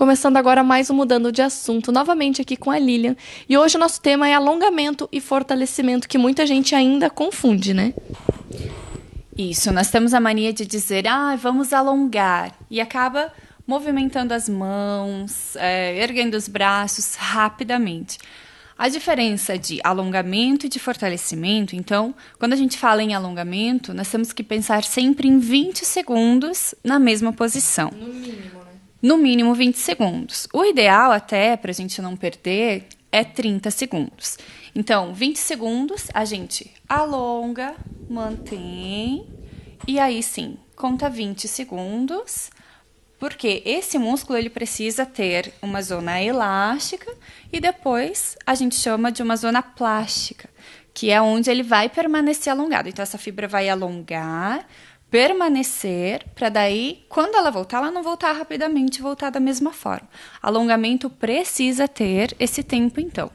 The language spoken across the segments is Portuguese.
Começando agora mais um Mudando de Assunto, novamente aqui com a Lilian. E hoje o nosso tema é alongamento e fortalecimento, que muita gente ainda confunde, né? Isso, nós temos a mania de dizer, vamos alongar, e acaba movimentando as mãos, erguendo os braços rapidamente. A diferença de alongamento e de fortalecimento, então, quando a gente fala em alongamento, nós temos que pensar sempre em 20 segundos na mesma posição. No mínimo, né? No mínimo 20 segundos. O ideal até, para a gente não perder, é 30 segundos. Então, 20 segundos, a gente alonga, mantém, e aí sim, conta 20 segundos, porque esse músculo ele precisa ter uma zona elástica e depois a gente chama de uma zona plástica, que é onde ele vai permanecer alongado. Então, essa fibra vai alongar, permanecer, para daí, quando ela voltar, ela não voltar rapidamente, voltar da mesma forma. Alongamento precisa ter esse tempo, então.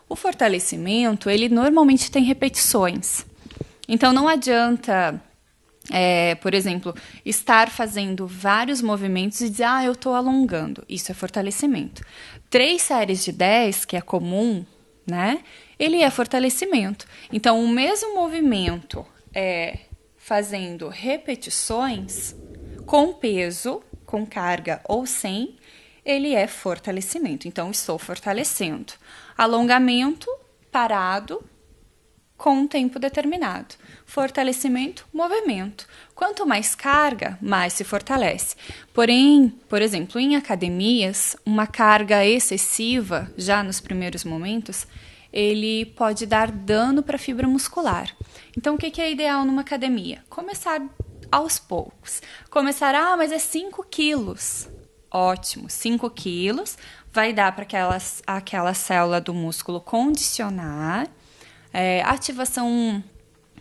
O fortalecimento, ele normalmente tem repetições. Então, não adianta, por exemplo, estar fazendo vários movimentos e dizer, eu estou alongando. Isso é fortalecimento. 3 séries de 10, que é comum, né? Ele é fortalecimento. Então, o mesmo movimento fazendo repetições com peso, com carga ou sem, ele é fortalecimento. Então, estou fortalecendo. Alongamento, parado, com um tempo determinado. Fortalecimento, movimento. Quanto mais carga, mais se fortalece. Porém, por exemplo, em academias, uma carga excessiva, já nos primeiros momentos, ele pode dar dano para a fibra muscular. Então, o que é ideal numa academia? Começar aos poucos. Começar, mas é 5 quilos. Ótimo, 5 quilos vai dar para aquela célula do músculo condicionar, ativação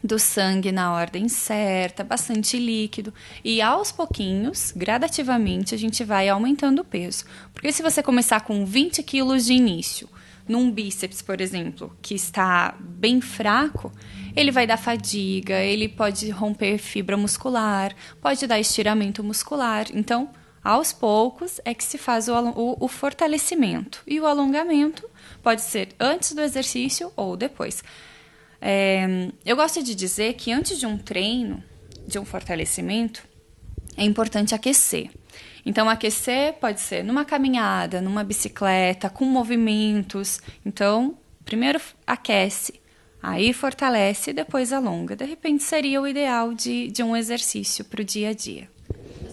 do sangue na ordem certa, bastante líquido. E aos pouquinhos, gradativamente, a gente vai aumentando o peso. Porque se você começar com 20 quilos de início, num bíceps, por exemplo, que está bem fraco, ele vai dar fadiga, ele pode romper fibra muscular, pode dar estiramento muscular. Então, aos poucos é que se faz o fortalecimento. E o alongamento pode ser antes do exercício ou depois. Eu gosto de dizer que antes de um treino, de um fortalecimento, é importante aquecer. Então, aquecer pode ser numa caminhada, numa bicicleta, com movimentos. Então, primeiro aquece, aí fortalece e depois alonga. De repente, seria o ideal de um exercício para o dia a dia.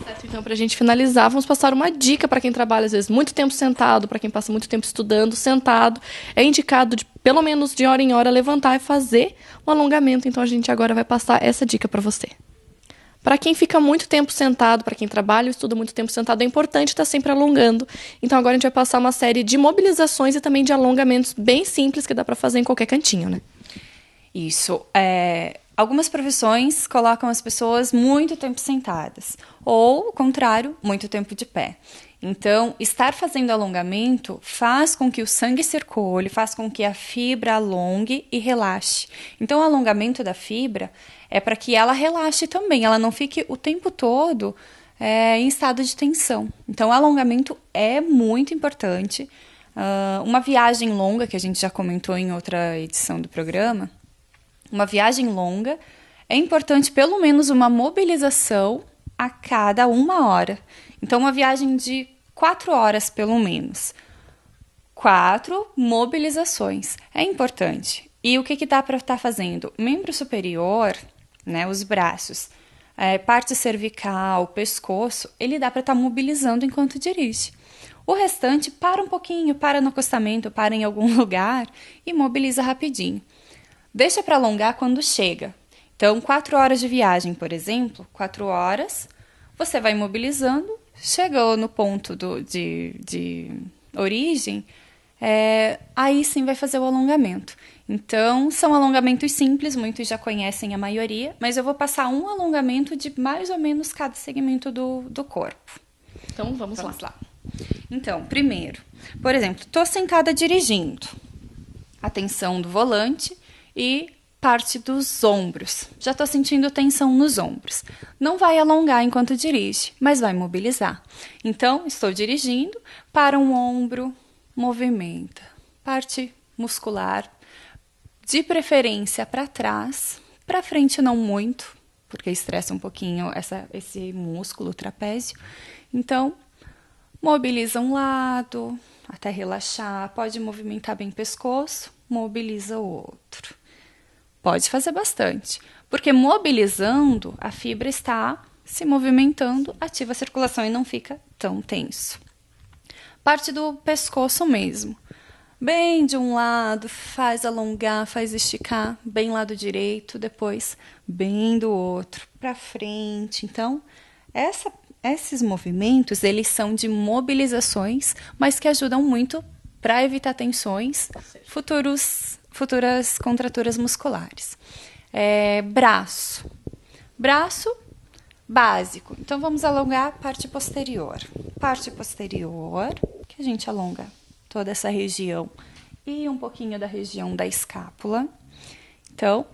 Certo, então, para a gente finalizar, vamos passar uma dica para quem trabalha, às vezes, muito tempo sentado, para quem passa muito tempo estudando, sentado. É indicado, pelo menos de hora em hora, levantar e fazer um alongamento. Então, a gente agora vai passar essa dica para você. Para quem fica muito tempo sentado, para quem trabalha ou estuda muito tempo sentado, é importante estar sempre alongando. Então, agora a gente vai passar uma série de mobilizações e também de alongamentos bem simples que dá para fazer em qualquer cantinho, né? Isso. Algumas profissões colocam as pessoas muito tempo sentadas, ou, o contrário, muito tempo de pé. Então, estar fazendo alongamento faz com que o sangue circule, faz com que a fibra alongue e relaxe. Então, o alongamento da fibra é para que ela relaxe também, ela não fique o tempo todo em estado de tensão. Então, o alongamento é muito importante. Uma viagem longa, que a gente já comentou em outra edição do programa, uma viagem longa, é importante pelo menos uma mobilização a cada 1 hora. Então, uma viagem de 4 horas, pelo menos. 4 mobilizações. É importante. E o que dá para estar fazendo? Membro superior, né, os braços, parte cervical, pescoço, ele dá para estar mobilizando enquanto dirige. O restante, para um pouquinho, para no acostamento, para em algum lugar e mobiliza rapidinho. Deixa para alongar quando chega. Então, 4 horas de viagem, por exemplo, 4 horas, você vai mobilizando, chegou no ponto de origem, aí sim vai fazer o alongamento. Então, são alongamentos simples, muitos já conhecem a maioria, mas eu vou passar um alongamento de mais ou menos cada segmento do corpo. Então, vamos lá. Então, primeiro, por exemplo, estou sentada dirigindo. Atenção do volante e parte dos ombros. Já estou sentindo tensão nos ombros. Não vai alongar enquanto dirige, mas vai mobilizar. Então, estou dirigindo, para um ombro, movimenta. Parte muscular, de preferência para trás, para frente não muito, porque estressa um pouquinho esse músculo trapézio. Então, mobiliza um lado, até relaxar, pode movimentar bem o pescoço, mobiliza o outro. Pode fazer bastante, porque mobilizando, a fibra está se movimentando, ativa a circulação e não fica tão tenso. Parte do pescoço mesmo. Bem de um lado, faz alongar, faz esticar, bem lado direito, depois bem do outro, para frente. Então, esses movimentos, eles são de mobilizações, mas que ajudam muito para evitar tensões, futuras contraturas musculares. Braço. Braço básico. Então, vamos alongar a parte posterior. Parte posterior, que a gente alonga toda essa região e um pouquinho da região da escápula. Então,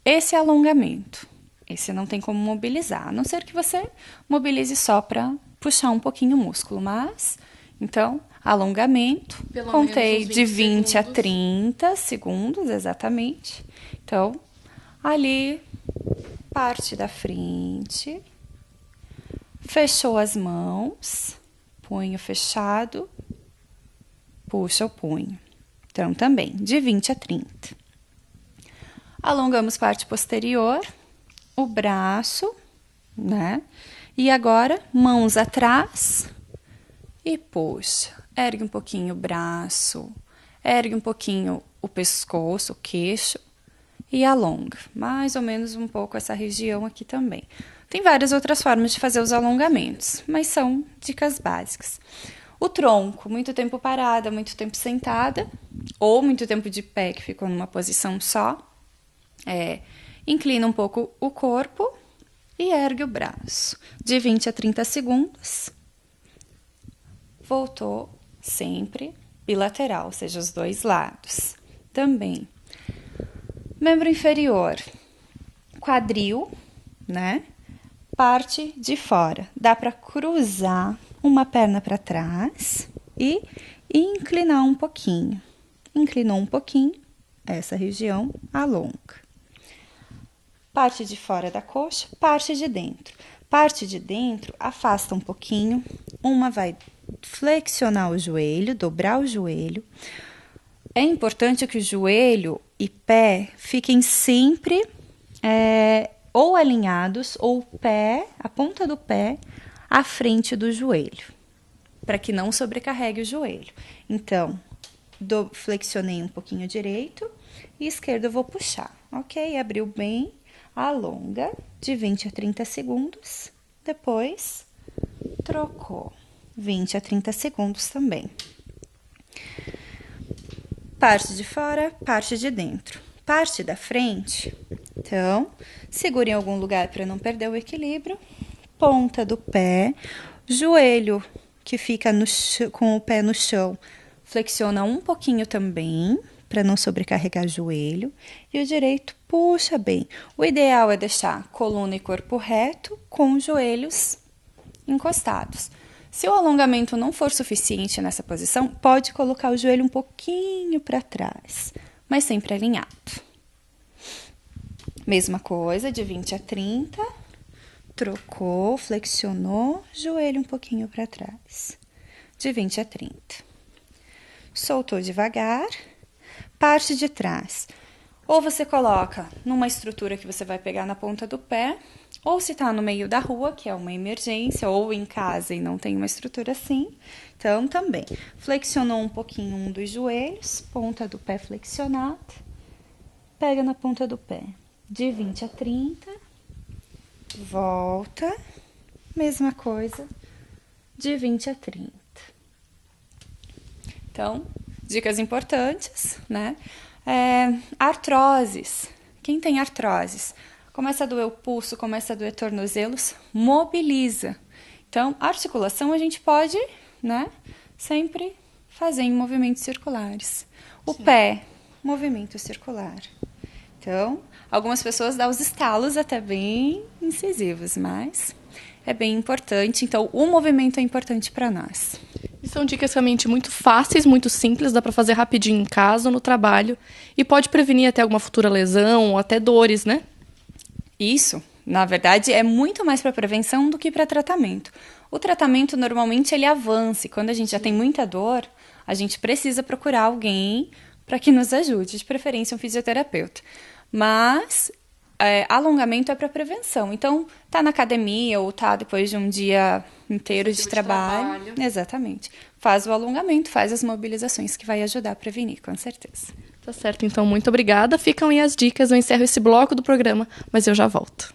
esse é alongamento. Esse não tem como mobilizar, a não ser que você mobilize só para puxar um pouquinho o músculo. Mas, então, alongamento, contei de 20 a 30 segundos, exatamente. Então, ali, parte da frente, fechou as mãos, punho fechado, puxa o punho. Então, também, de 20 a 30. Alongamos parte posterior, o braço, né? E agora, mãos atrás e puxa. Ergue um pouquinho o braço, ergue um pouquinho o pescoço, o queixo e alonga. Mais ou menos um pouco essa região aqui também. Tem várias outras formas de fazer os alongamentos, mas são dicas básicas. O tronco, muito tempo parada, muito tempo sentada, ou muito tempo de pé, que ficou numa posição só. Inclina um pouco o corpo e ergue o braço. De 20 a 30 segundos. Voltou sempre bilateral, ou seja, os dois lados. Também. Membro inferior, quadril, né? Parte de fora. Dá para cruzar uma perna para trás e inclinar um pouquinho. Inclinou um pouquinho, essa região alonga. Parte de fora da coxa, parte de dentro. Parte de dentro, afasta um pouquinho. Uma vai flexionar o joelho, dobrar o joelho. É importante que o joelho e pé fiquem sempre ou alinhados, ou o pé, a ponta do pé, à frente do joelho, para que não sobrecarregue o joelho. Então, flexionei um pouquinho direito e esquerdo eu vou puxar, ok? Abriu bem, alonga de 20 a 30 segundos, depois trocou, 20 a 30 segundos também. Parte de fora, parte de dentro. Parte da frente, então, segure em algum lugar para não perder o equilíbrio. Ponta do pé, joelho que fica com o pé no chão, flexiona um pouquinho também, para não sobrecarregar o joelho. E o direito puxa bem. O ideal é deixar coluna e corpo reto, com os joelhos encostados. Se o alongamento não for suficiente nessa posição, pode colocar o joelho um pouquinho para trás, mas sempre alinhado. Mesma coisa, de 20 a 30, trocou, flexionou, joelho um pouquinho para trás, de 20 a 30. Soltou devagar, parte de trás. Ou você coloca numa estrutura que você vai pegar na ponta do pé, ou se está no meio da rua, que é uma emergência, ou em casa e não tem uma estrutura assim, então também. Flexionou um pouquinho um dos joelhos, ponta do pé flexionada, pega na ponta do pé, de 20 a 30, volta, mesma coisa, de 20 a 30. Então, dicas importantes, né? Artroses. Quem tem artroses? Começa a doer o pulso, começa a doer tornozelos, mobiliza. Então, articulação a gente pode, né, sempre fazer em movimentos circulares. O pé, movimento circular. Então, algumas pessoas dão os estalos até bem incisivos, mas é bem importante. Então, o movimento é importante para nós. E são dicas realmente muito fáceis, muito simples, dá para fazer rapidinho em casa ou no trabalho. E pode prevenir até alguma futura lesão ou até dores, né? Isso, na verdade, é muito mais para prevenção do que para tratamento. O tratamento, normalmente, ele avança. E quando a gente já tem muita dor, a gente precisa procurar alguém para que nos ajude, de preferência um fisioterapeuta. Mas alongamento é para prevenção. Então, tá na academia ou tá depois de um dia inteiro de trabalho. Exatamente. Faz o alongamento, faz as mobilizações que vai ajudar a prevenir, com certeza. Tá certo, então muito obrigada. Ficam aí as dicas, eu encerro esse bloco do programa, mas eu já volto.